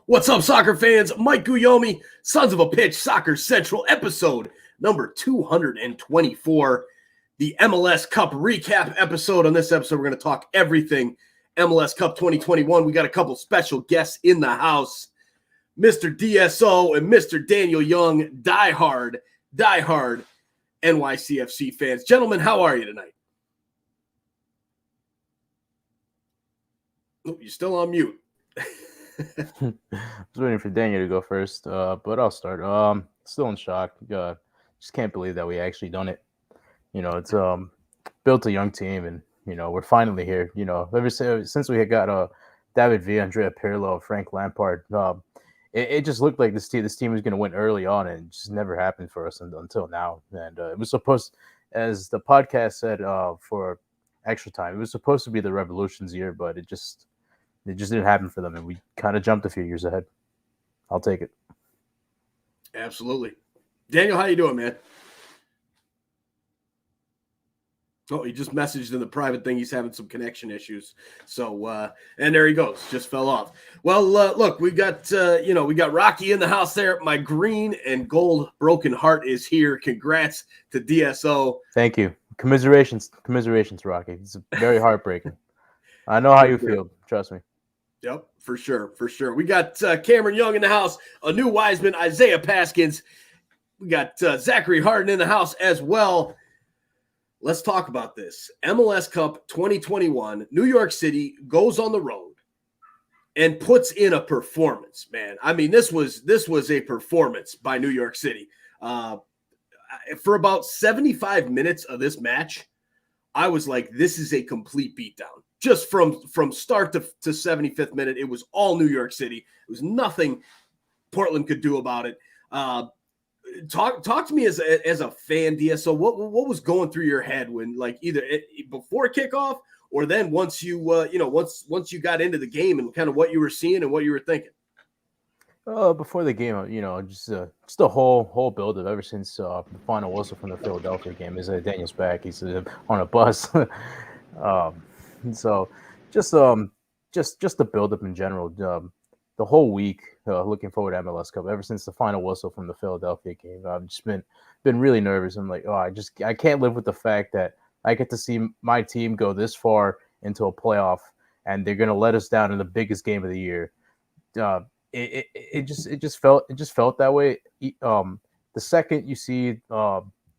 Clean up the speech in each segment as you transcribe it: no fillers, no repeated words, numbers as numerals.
What's up, soccer fans? Mike Guglielmi, Sons of a Pitch Soccer Central, episode number 224, the MLS Cup recap episode. On this episode, we're going to talk everything MLS Cup 2021. We got a couple special guests in the house, Mr. DSO and Mr. Daniel Young, diehard NYCFC fans. Gentlemen, how are you tonight? Oh, you're still on mute. I was waiting for Daniel to go first, but I'll start. Still in shock. Just can't believe that we actually done it. It's built a young team, and we're finally here. Ever since we had got David Villa, Andrea Pirlo, Frank Lampard, it just looked like this team was going to win early on, and it just never happened for us until now. And it was supposed, as the podcast said, for extra time, it was supposed to be the Revolution's year, but it just didn't happen for them, and we kind of jumped a few years ahead. I'll take it. Absolutely. Daniel, how you doing, man? Oh, he just messaged in the private thing. He's having some connection issues. So, and there he goes. Just fell off. Well, look, we got Rocky in the house there. My green and gold broken heart is here. Congrats to DSO. Thank you. Commiserations, Rocky. It's very heartbreaking. I know how you feel. Trust me. Yep, for sure. We got Cameron Young in the house, a new Wiseman, Isaiah Paskins. We got Zachary Harden in the house as well. Let's talk about this. MLS Cup 2021, New York City goes on the road and puts in a performance, man. I mean, this was a performance by New York City. For about 75 minutes of this match, I was like, this is a complete beatdown. Just from start to 75th minute, it was all New York City. It was nothing Portland could do about it. Talk to me as a fan, DSO. What was going through your head when, like, either before kickoff or then once you once you got into the game and kind of what you were seeing and what you were thinking? Before the game, just the whole build up ever since the final whistle from the Philadelphia game is Daniel's back. He's on a bus. So just the build up in general, the whole week, looking forward to MLS Cup ever since the final whistle from the Philadelphia game. I've just been really nervous. I'm like, I can't live with the fact that I get to see my team go this far into a playoff and they're going to let us down in the biggest game of the year. It just felt that way. The second you see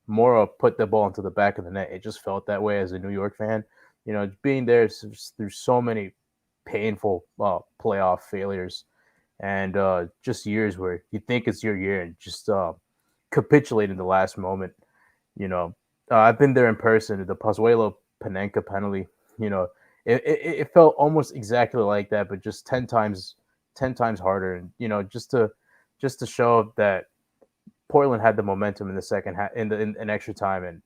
Mora put the ball into the back of the net, it just felt that way as a New York fan. Being there through so many painful playoff failures and just years where you think it's your year and just capitulate in the last moment. I've been there in person. The Pozuelo Panenka penalty, it felt almost exactly like that, but just 10 times harder. And just to show that Portland had the momentum in the second half in extra time, and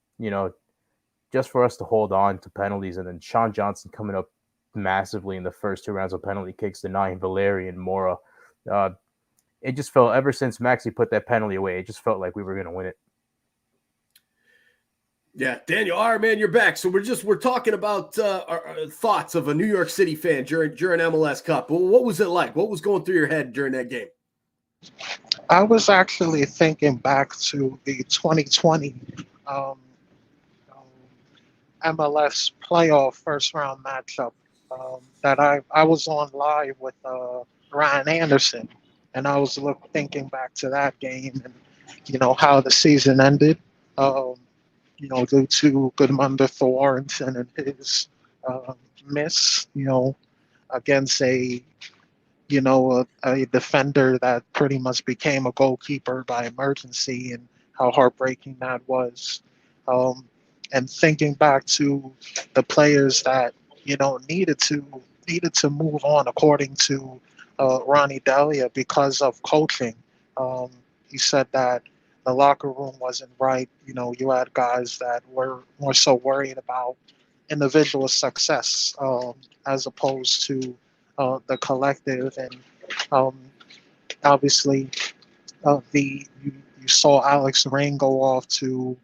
just for us to hold on to penalties, and then Sean Johnson coming up massively in the first two rounds of penalty kicks, denying Valeri and Mora. It just felt, ever since Maxi put that penalty away, it just felt like we were going to win it. Yeah, Daniel, all right, man, you're back. So we're talking about our thoughts of a New York City fan during MLS Cup. Well, what was it like? What was going through your head during that game? I was actually thinking back to the 2020 MLS playoff first round matchup that I was on live with Ryan Anderson, and I was thinking back to that game and how the season ended. Due to Gudmundur Thornton and his miss, against a defender that pretty much became a goalkeeper by emergency, and how heartbreaking that was. And thinking back to the players that needed to move on, according to Ronnie Delia, because of coaching. He said that the locker room wasn't right. You had guys that were more so worried about individual success as opposed to the collective. And obviously, you saw Alex Rain go off to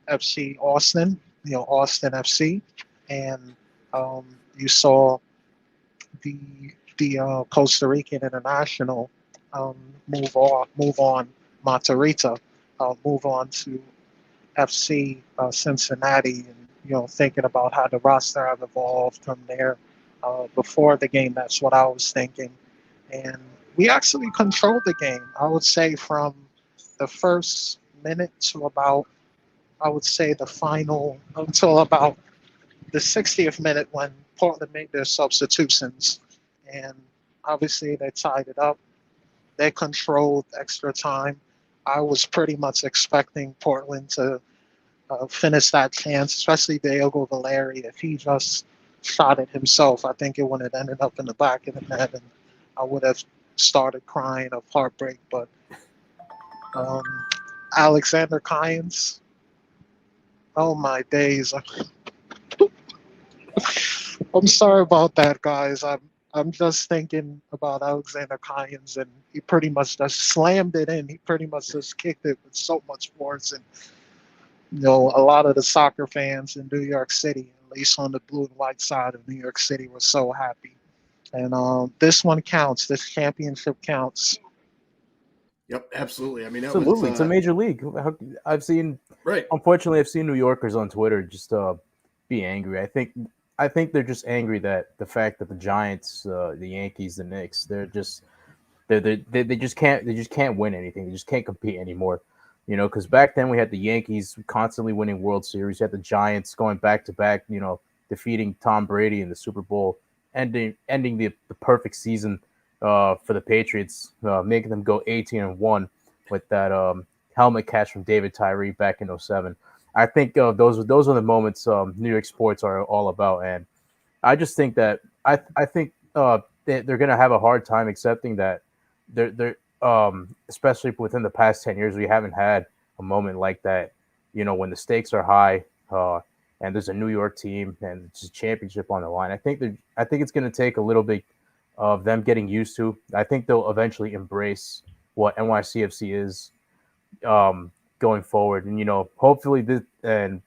FC Austin, Austin FC, and you saw the the Costa Rican international, move on Monterrita, move on to FC Cincinnati, and thinking about how the roster have evolved from there. Before the game, that's what I was thinking, and we actually controlled the game. I would say from the first minute to about, I would say the final until about the 60th minute when Portland made their substitutions, and obviously they tied it up. They controlled extra time. I was pretty much expecting Portland to finish that chance, especially Diego Valeri. If he just shot it himself, I think it would have ended up in the back of the net, and I would have started crying of heartbreak. But Alexander Kynes, oh my days. I'm sorry about that, guys. I'm just thinking about Alexander Kynes, and he pretty much just slammed it in. He pretty much just kicked it with so much force, and a lot of the soccer fans in New York City, at least on the blue and white side of New York City, were so happy. And this one counts. This championship counts. Yep, absolutely. I mean, absolutely, it's a major league. Unfortunately, I've seen New Yorkers on Twitter just be angry. I think they're just angry that the fact that the Giants, the Yankees, the Knicks, they just can't win anything. They just can't compete anymore. Because back then we had the Yankees constantly winning World Series. You had the Giants going back to back, defeating Tom Brady in the Super Bowl, ending the perfect season for the Patriots, making them go 18-1 with that helmet catch from David Tyree back in 2007. I think those are the moments New York sports are all about, and I just think that I think they're going to have a hard time accepting that they're especially within the past 10 years we haven't had a moment like that. When the stakes are high and there's a New York team and it's a championship on the line. I think it's going to take a little bit of them getting used to. I think they'll eventually embrace what NYCFC is. Going forward, and hopefully with de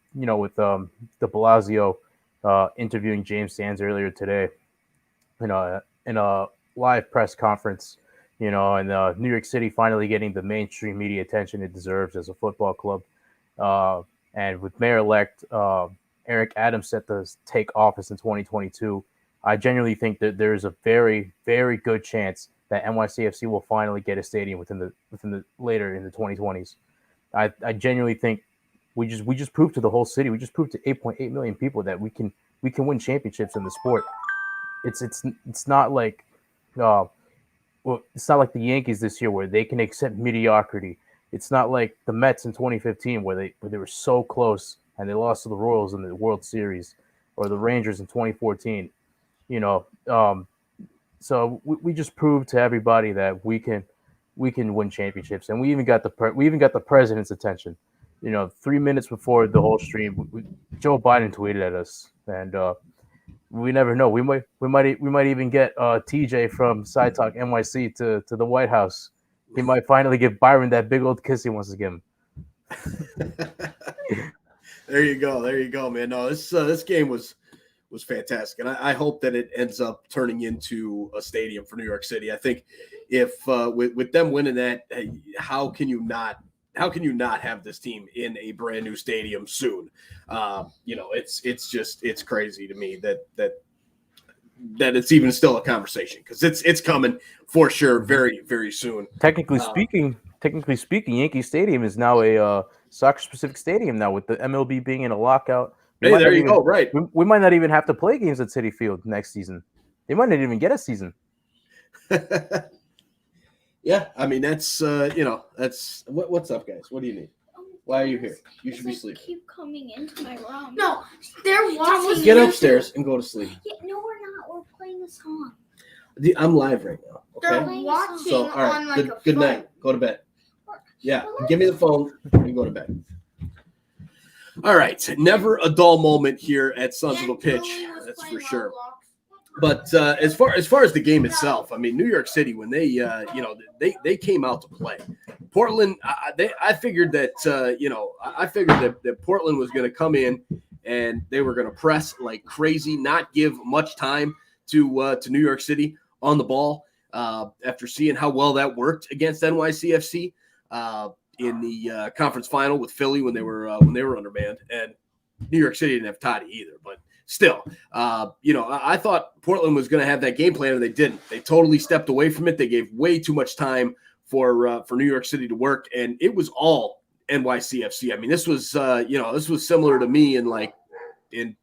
Blasio interviewing James Sands earlier today, in a live press conference, and New York City finally getting the mainstream media attention it deserves as a football club, and with Mayor-elect Eric Adams set to take office in 2022, I genuinely think that there is a very, very good chance that NYCFC will finally get a stadium within the later in the 2020s. I genuinely think we just proved to the whole city, we just proved to 8.8 million people that we can win championships in the sport. It's not like it's not like the Yankees this year where they can accept mediocrity. It's not like the Mets in 2015 where they were so close and they lost to the Royals in the World Series, or the Rangers in 2014. So we just proved to everybody that we can win championships, and we even got the president's attention. 3 minutes before the whole stream, Joe Biden tweeted at us, and we never know. We might even get TJ from Side Talk NYC to the White House. He might finally give Byron that big old kiss he wants to give him. There you go, man. No, this game was fantastic, and I hope that it ends up turning into a stadium for New York City. I think if with them winning that, how can you not have this team in a brand new stadium soon? It's crazy to me that it's even still a conversation, because it's coming for sure very, very soon. Technically speaking, Yankee Stadium is now a soccer-specific stadium now, with the MLB being in a lockout. Hey, there you go. Right. We might not even have to play games at Citi Field next season. They might not even get a season. Yeah, I mean that's what's up, guys? What do you need? Why are you here? You should be sleeping. Keep coming into my room. No, they're watching. Get upstairs and go to sleep. Yeah, no, we're not. We're playing a song. I'm live right now. Okay. They're watching So all right. on like Good a night. Go to bed. Yeah. Give me the phone and go to bed. All right. Never a dull moment here at Sons of a Pitch. That's for sure. But as far as the game itself, I mean, New York City, when they they came out to play, Portland, I figured that that Portland was going to come in and they were going to press like crazy, not give much time to New York City. on the ball after seeing how well that worked against NYCFC in the conference final with Philly when they were undermanned, and New York City didn't have Toddy either. But still, I thought Portland was going to have that game plan, and they didn't. They totally stepped away from it. They gave way too much time for New York City to work, and it was all NYCFC. I mean, this was similar to me in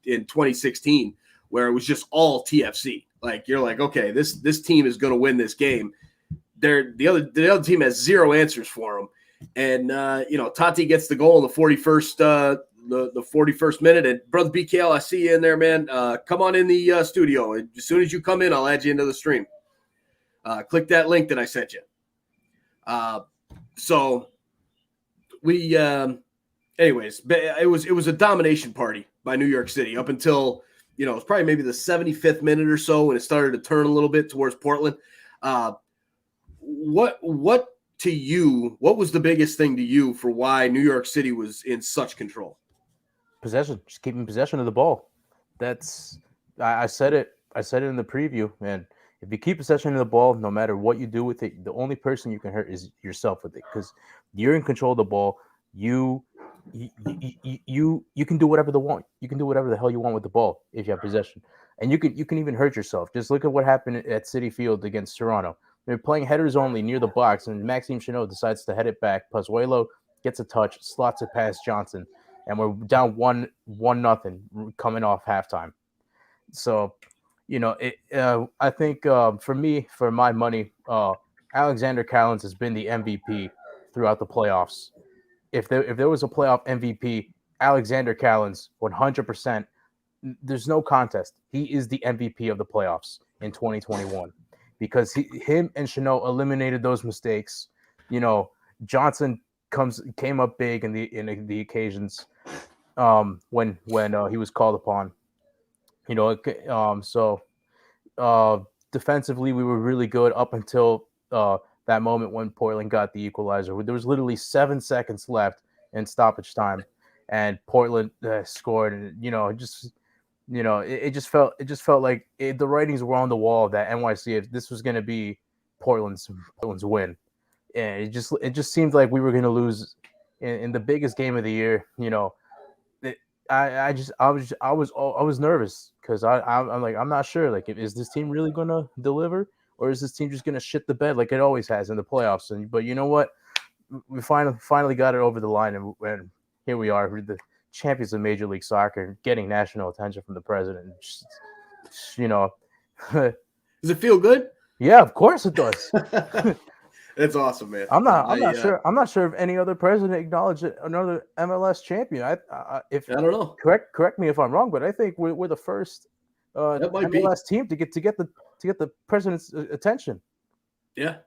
2016, where it was just all TFC. Like, you're like, okay, this team is going to win this game. The other team has zero answers for them, and Tati gets the goal in the 41st. The 41st minute, and Brother BKL, I see you in there, man. Come on in the studio. As soon as you come in, I'll add you into the stream. Click that link that I sent you. So we, anyways, it was a domination party by New York City up until, it was probably maybe the 75th minute or so when it started to turn a little bit towards Portland. What to you, what was the biggest thing to you for why New York City was in such control? Possession, just keeping possession of the ball. I said it in the preview, man. If you keep possession of the ball, no matter what you do with it, the only person you can hurt is yourself with it, because you're in control of the ball. You can do whatever you can do whatever the hell you want with the ball if you have possession, and you can even hurt yourself. Just look at what happened at Citi Field against Toronto. They're playing headers only near the box, and Maxime Chanot decides to head it back. Pozuelo gets a touch, slots it past Johnson, and we're down 1-0 coming off halftime. So, I think for my money, Alexander Callens has been the MVP throughout the playoffs. If there was a playoff MVP, Alexander Callens, 100%. There's no contest. He is the MVP of the playoffs in 2021. Because him and Chanot eliminated those mistakes. Johnson came up big in the occasions when he was called upon. So defensively we were really good up until that moment when Portland got the equalizer. There was literally 7 seconds left in stoppage time, and Portland scored, and it just felt like the writings were on the wall that NYC, if this was going to be Portland's win, and it just seemed like we were going to lose in the biggest game of the year. I was nervous because I'm like, I'm not sure, like, is this team really going to deliver, or is this team just going to shit the bed like it always has in the playoffs? But you know what, we finally got it over the line, and here we are. We're the champions of Major League Soccer, getting national attention from the president. Does it feel good? Yeah, of course it does. That's awesome, man. I'm not sure. I'm not sure if any other president acknowledged another MLS champion. I don't know. Correct me if I'm wrong, but I think we're the first MLS team to get the president's attention. Yeah,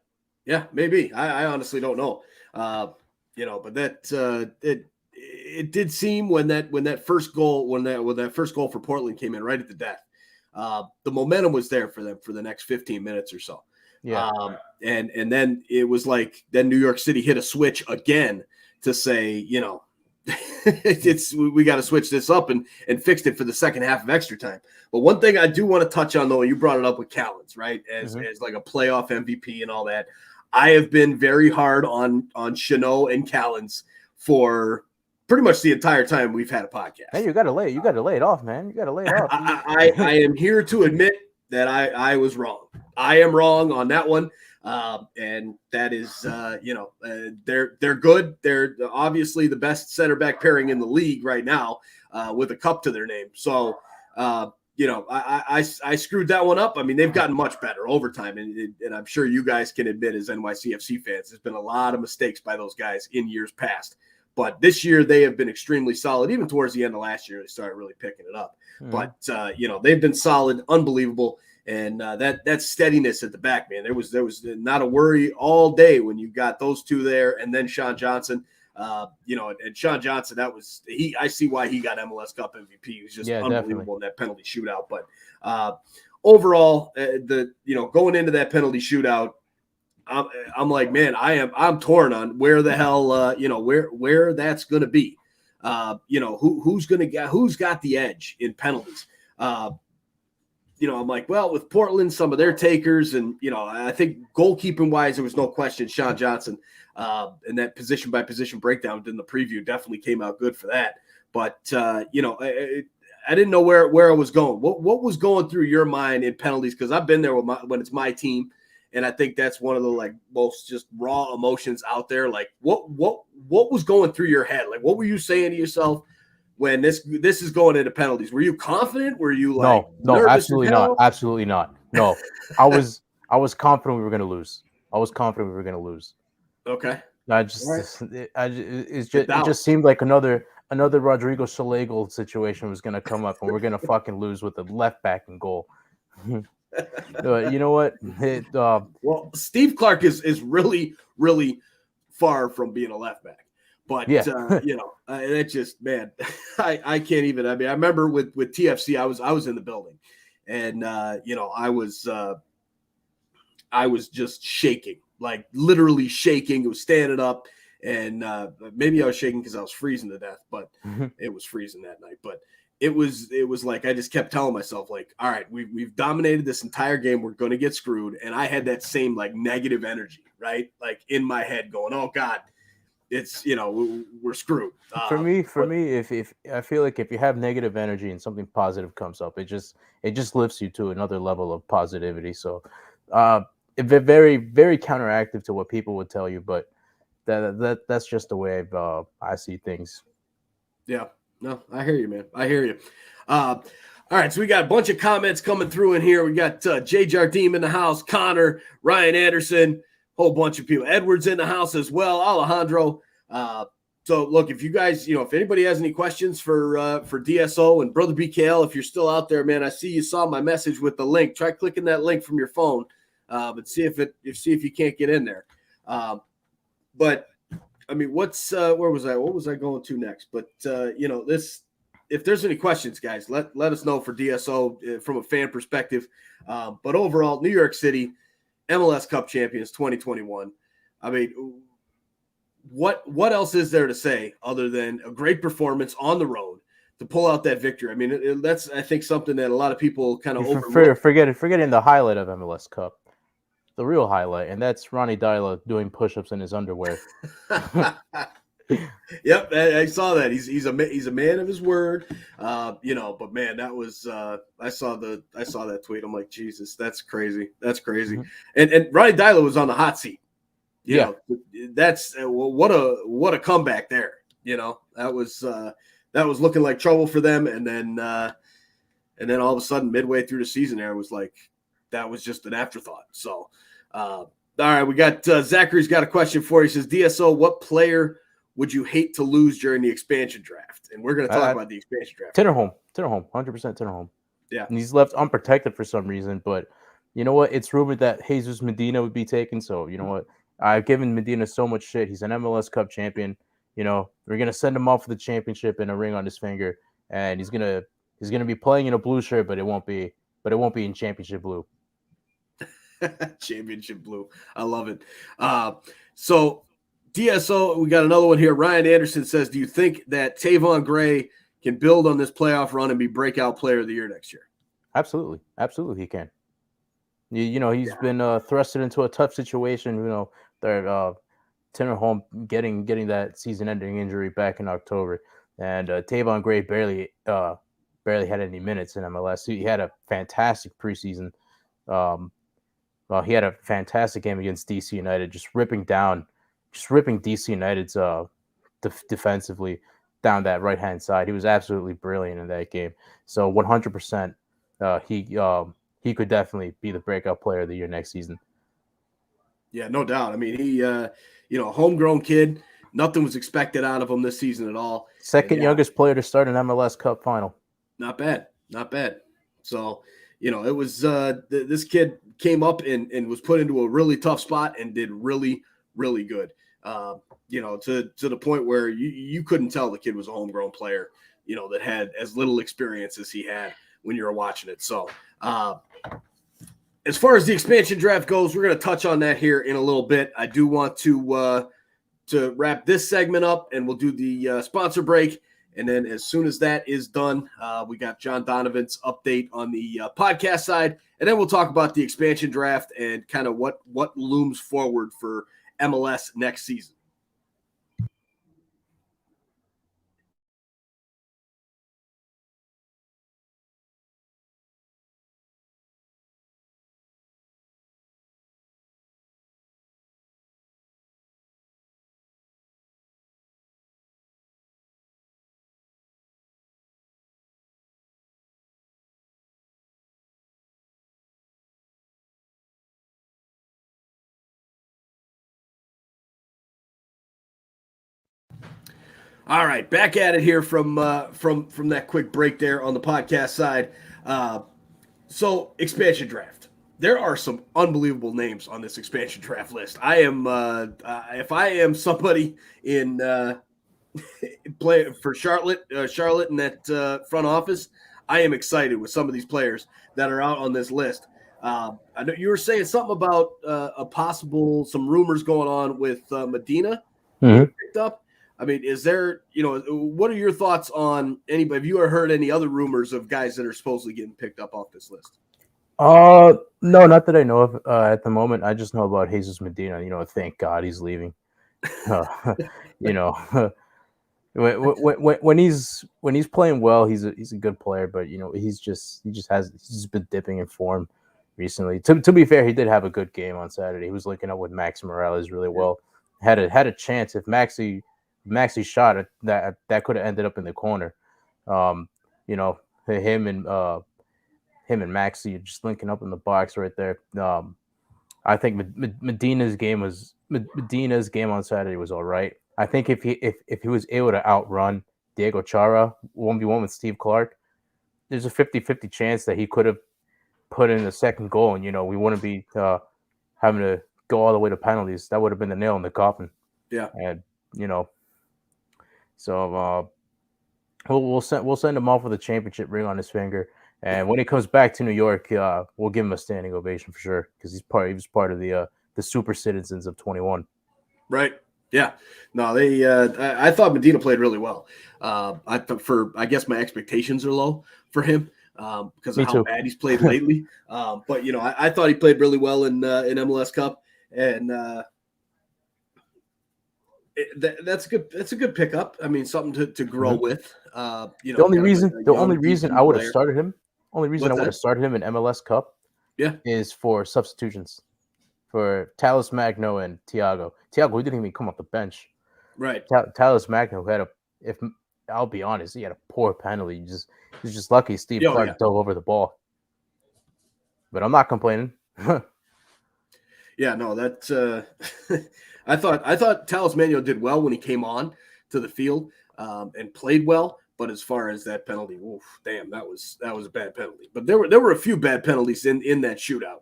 maybe. I honestly don't know. But that it did seem when that first goal for Portland came in right at the death, the momentum was there for them for the next 15 minutes or so. Yeah. And then it was like, then New York City hit a switch again to say, we got to switch this up and fixed it for the second half of extra time. But one thing I do want to touch on, though, you brought it up with Callens, right? As like a playoff MVP and all that. I have been very hard on Chanot and Callens for pretty much the entire time we've had a podcast. Hey, you got to lay it off, man. You got to lay it off. I am here to admit that I was wrong. I am wrong on that one. And that is, they're good. They're obviously the best center back pairing in the league right now, with a cup to their name. So, I screwed that one up. I mean, they've gotten much better over time. And I'm sure you guys can admit, as NYCFC fans, there's been a lot of mistakes by those guys in years past. But this year they have been extremely solid. Even towards the end of last year, they started really picking it up. But, they've been solid, unbelievable. And that steadiness at the back, man, there was not a worry all day when you got those two there, and then Sean Johnson, and Sean Johnson, I see why he got MLS Cup MVP. He was just unbelievable in that penalty shootout. But overall, going into that penalty shootout, I'm like, man, I'm torn on where the hell, where that's going to be. Who's got the edge in penalties. I'm like, well, with Portland, some of their takers, and I think goalkeeping wise, there was no question. Sean Johnson, and that position by position breakdown in the preview definitely came out good for that. But I didn't know where I was going. What was going through your mind in penalties? Because I've been there when it's my team, and I think that's one of the most just raw emotions out there. Like what was going through your head? Like what were you saying to yourself when this is going into penalties? Were you confident? Were you no, nervous absolutely not. No, I was confident we were going to lose. Okay. It just seemed like another Rodrigo Schlegel situation was going to come up, and we're going to fucking lose with the left back in goal. You know what? Well, Steve Clark is really, really far from being a left back. But, yeah. It's just, man, I can't even. I mean, I remember with TFC, I was in the building, and, I was just shaking, like literally shaking. It was standing up, and maybe I was shaking because I was freezing to death, but it was freezing that night. But it was like I just kept telling myself, like, all right, we've dominated this entire game. We're going to get screwed. And I had that same negative energy, right? Like in my head going, oh God, it's, we're screwed. For me, if I feel like if you have negative energy and something positive comes up, it just lifts you to another level of positivity. So very, very counteractive to what people would tell you, but that's just the way I see things. Yeah. No, I hear you, man. I hear you. All right, so we got a bunch of comments coming through in here. We got Jay Jardim in the house, Connor, Ryan Anderson, whole bunch of people. Edwards in the house as well, Alejandro. So, look, if you guys, if anybody has any questions for DSO and Brother BKL, if you're still out there, man, I see you saw my message with the link. Try clicking that link from your phone, but see if you can't get in there. But I mean, where was I? What was I going to next? But if there's any questions, guys, let us know for DSO from a fan perspective. But overall, New York City, MLS Cup champions 2021. I mean, what else is there to say other than a great performance on the road to pull out that victory? I mean, that's, I think, something that a lot of people kind of overlook. Forgetting the highlight of MLS Cup. The real highlight, and that's Ronnie Dyla doing push-ups in his underwear. Yep, I saw that. He's a man of his word, But man, that was I saw that tweet. I'm like, Jesus, that's crazy. That's crazy. Mm-hmm. And Ronnie Dyla was on the hot seat. That's what a comeback there. That was looking like trouble for them, and then all of a sudden, midway through the season, there was like that was just an afterthought. So. All right, we got Zachary's got a question for you. He says, DSO, what player would you hate to lose during the expansion draft? And we're going to talk about the expansion draft. Tinnerholm, 100% Tinnerholm. Yeah. And he's left unprotected for some reason, but you know what? It's rumored that Jesus Medina would be taken, so you know what? I've given Medina so much shit. He's an MLS Cup champion. We're going to send him off for the championship and a ring on his finger, and he's going to be playing in a blue shirt, but it won't be in championship blue. Championship blue. I love it. So DSO, we got another one here. Ryan Anderson says, do you think that Tavon Gray can build on this playoff run and be breakout player of the year next year? Absolutely he can. He's been thrusted into a tough situation. They're Tinnerholm getting that season-ending injury back in October, and Tavon Gray barely had any minutes in MLS. He had a fantastic preseason. He had a fantastic game against DC United, just ripping DC United's defensively down that right-hand side. He was absolutely brilliant in that game. So 100%, he could definitely be the breakout player of the year next season. Yeah, no doubt. I mean, he, homegrown kid. Nothing was expected out of him this season at all. Second youngest player to start an MLS Cup final. Not bad. So, it was this kid came up and was put into a really tough spot and did really, really good. To the point where you couldn't tell the kid was a homegrown player, that had as little experience as he had when you were watching it. So as far as the expansion draft goes, we're going to touch on that here in a little bit. I do want to wrap this segment up, and we'll do the sponsor break. And then as soon as that is done, we got John Donovan's update on the podcast side. And then we'll talk about the expansion draft and kind of what looms forward for MLS next season. All right, back at it here from that quick break there on the podcast side. So expansion draft. There are some unbelievable names on this expansion draft list. I am if I am somebody in play for Charlotte in that front office, I am excited with some of these players that are out on this list. I know you were saying something about some rumors going on with Medina being picked up. I mean, is there, what are your thoughts on anybody? Have you ever heard any other rumors of guys that are supposedly getting picked up off this list? No, not that I know of at the moment. I just know about Jesus Medina. Thank God he's leaving. When he's playing well, he's a good player. But he's just been dipping in form recently. To be fair, he did have a good game on Saturday. He was linking up with Maxi Morales really well. Had a chance if Maxi shot it, that could have ended up in the corner. Him and Maxi just linking up in the box right there. I think Medina's game on Saturday was all right. I think if he was able to outrun Diego Chara 1v1 with Steve Clark, there's a 50-50 chance that he could have put in the second goal, and we wouldn't be having to go all the way to penalties. That would have been the nail in the coffin. Yeah, and so we'll send him off with a championship ring on his finger. And when he comes back to New York, we'll give him a standing ovation for sure, because he was part of the super citizens of 21. Right. Yeah. No, I thought Medina played really well. I guess my expectations are low for him because of how bad he's played lately. But I thought he played really well in MLS Cup, and that's a good pickup. I mean, something to grow with. The only reason I would have started him. Only reason I would have started him in MLS Cup, is for substitutions, for Talis Magno and Thiago. Thiago, he didn't even come off the bench. Right. Talis Magno I'll be honest, he had a poor penalty. He's just lucky Steve Clark dove over the ball. But I'm not complaining. Yeah, no, that's I thought Talis Magno did well when he came on to the field and played well. But as far as that penalty, damn, that was a bad penalty. But there were a few bad penalties in that shootout.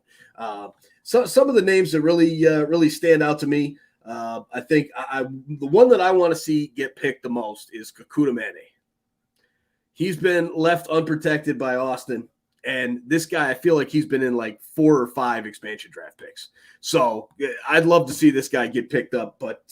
So some of the names that really stand out to me, I think the one that I want to see get picked the most is Kekuta Mane. He's been left unprotected by Austin, and this guy, I feel like he's been in like 4 or 5 expansion draft picks. So I'd love to see this guy get picked up. But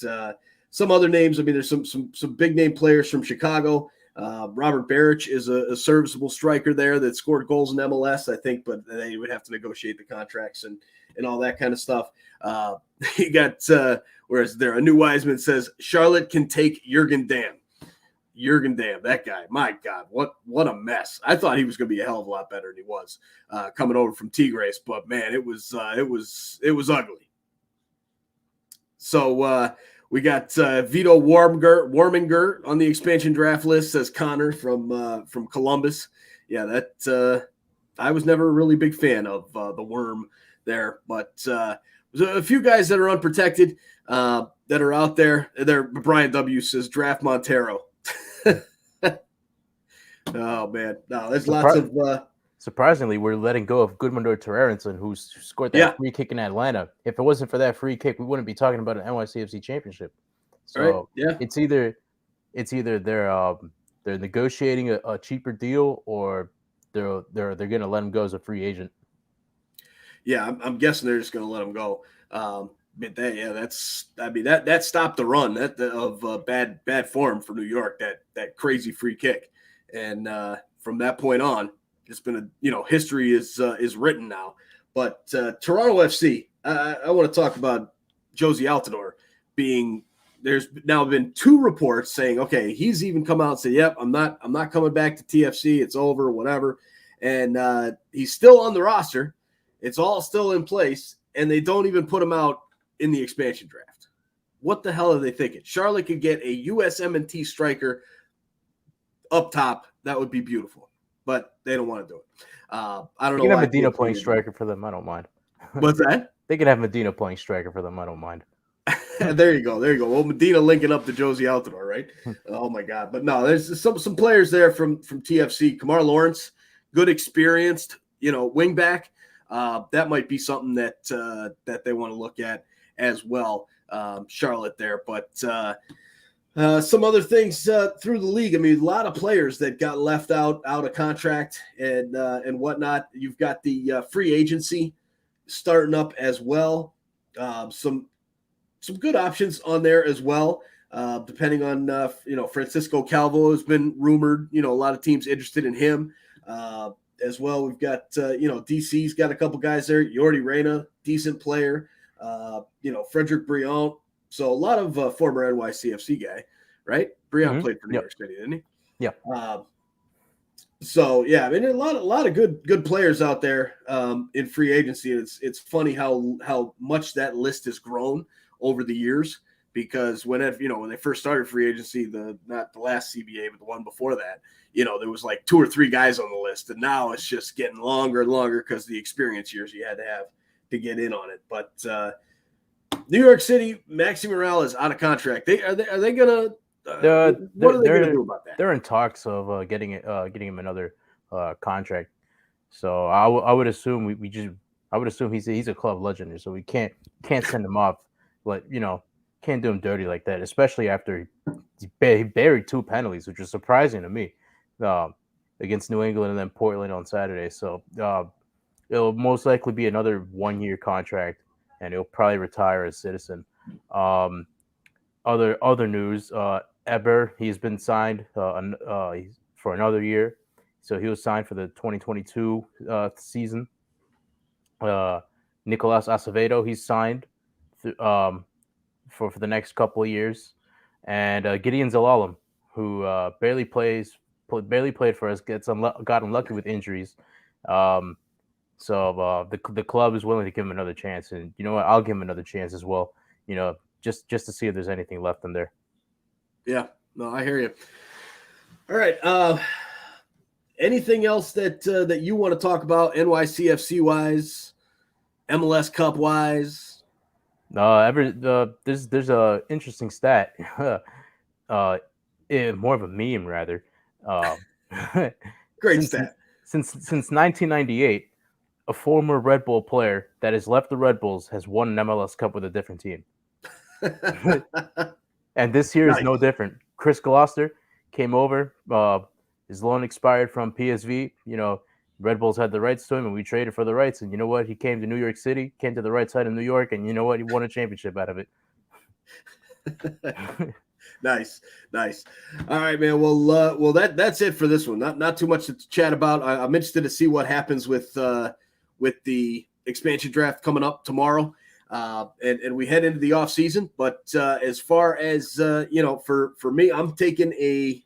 some other names, I mean, there's some big name players from Chicago. Robert Baric is a serviceable striker there that scored goals in MLS, I think, but they would have to negotiate the contracts and all that kind of stuff. He got whereas there a new Wiseman says Charlotte can take Jürgen Damm. Jürgen Damm, that guy, my God, what a mess. I thought he was going to be a hell of a lot better than he was coming over from Tigres, but man, it was ugly. So we got Vito Warminger on the expansion draft list, says Connor from Columbus. Yeah, that I was never a really big fan of the Worm there, but there's a few guys that are unprotected that are out there. Brian W says draft Montero. Oh man, no, there's lots of. Surprisingly, we're letting go of Gudmundur Terrence, who scored that free kick in Atlanta. If it wasn't for that free kick, we wouldn't be talking about an NYCFC championship. So it's either they're negotiating a cheaper deal, or they're going to let him go as a free agent. Yeah, I'm guessing they're just going to let him go. But that stopped the run of bad form for New York. That crazy free kick, and from that point on, it's been history is written now. But Toronto FC, I want to talk about Josie Altador being. There's now been 2 reports saying, okay, he's even come out and said, yep, I'm not coming back to TFC. It's over, whatever. And he's still on the roster. It's all still in place, and they don't even put him out in the expansion draft. What the hell are they thinking? Charlotte could get a USMNT striker up top. That would be beautiful, but they don't want to do it. I don't know. You can have Medina playing striker for them. I don't mind. What's that? They can have Medina playing striker for them. I don't mind. There you go. Well, Medina linking up to Josie Altador, right? Oh my God! But no, there's some players there from TFC. Kamar Lawrence, good experienced, wing back. That might be something that they want to look at as well. Charlotte there, but some other things through the league. I mean, a lot of players that got left out of contract and whatnot. You've got the free agency starting up as well. Some good options on there as well. Depending on Francisco Calvo has been rumored. A lot of teams interested in him. As well, we've got DC's got a couple guys there. Yordi Reyna, decent player. Frederick Briand. So a lot of former NYCFC guy, right? Briand played for New York City, didn't he? Yeah. So yeah, I mean, a lot of good players out there in free agency. It's funny how much that list has grown over the years, because when they first started free agency, not the last CBA, but the one before that, there was like 2 or 3 guys on the list, and now it's just getting longer and longer because the experience years you had to have to get in on it. But New York City, Maxi Morales is out of contract. Are they gonna? What are they gonna do about that? They're in talks of getting him another contract. So I would assume I would assume he's a club legend, so we can't send him off. But can't do him dirty like that, especially after he buried 2 penalties, which was surprising to me, against New England and then Portland on Saturday. So it'll most likely be another 1-year contract, and he'll probably retire as Citizen. Other news, Eber, he's been signed for another year. So he was signed for the 2022 season. Nicolas Acevedo, he's signed for the next couple of years. And Gideon Zelalem, who barely played for us, got unlucky with injuries. So the club is willing to give him another chance, and you know what? I'll give him another chance as well. Just to see if there's anything left in there. Yeah, no, I hear you. All right. Anything else that you want to talk about NYCFC wise, MLS Cup wise? There's a interesting stat. More of a meme rather. Great stat. Since 1998, a former Red Bull player that has left the Red Bulls has won an MLS Cup with a different team. And this year is no different. Chris Gloucester came over. His loan expired from PSV. Red Bulls had the rights to him, and we traded for the rights. And you know what? He came to New York City, came to the right side of New York, and you know what? He won a championship out of it. Nice. All right, man. Well, that's it for this one. Not too much to chat about. I'm interested to see what happens with the expansion draft coming up tomorrow, and we head into the off season. But as far as for me, I'm taking a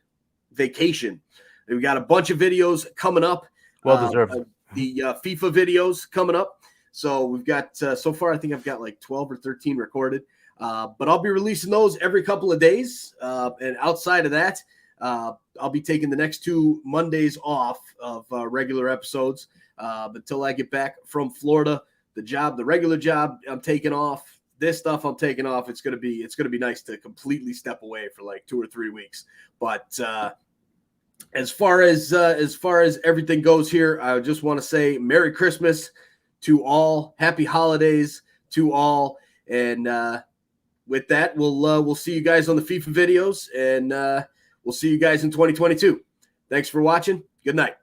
vacation. We got a bunch of videos coming up. Well deserved. The FIFA videos coming up. So we've got so far, I think I've got like 12 or 13 recorded. But I'll be releasing those every couple of days. And outside of that, I'll be taking the next 2 Mondays off of regular episodes until I get back from Florida. The regular job, I'm taking off. This stuff I'm taking off. It's gonna be nice to completely step away for like 2 or 3 weeks. But as far as everything goes here, I just want to say Merry Christmas to all, Happy Holidays to all, and with that, we'll see you guys on the FIFA videos, and we'll see you guys in 2022. Thanks for watching. Good night.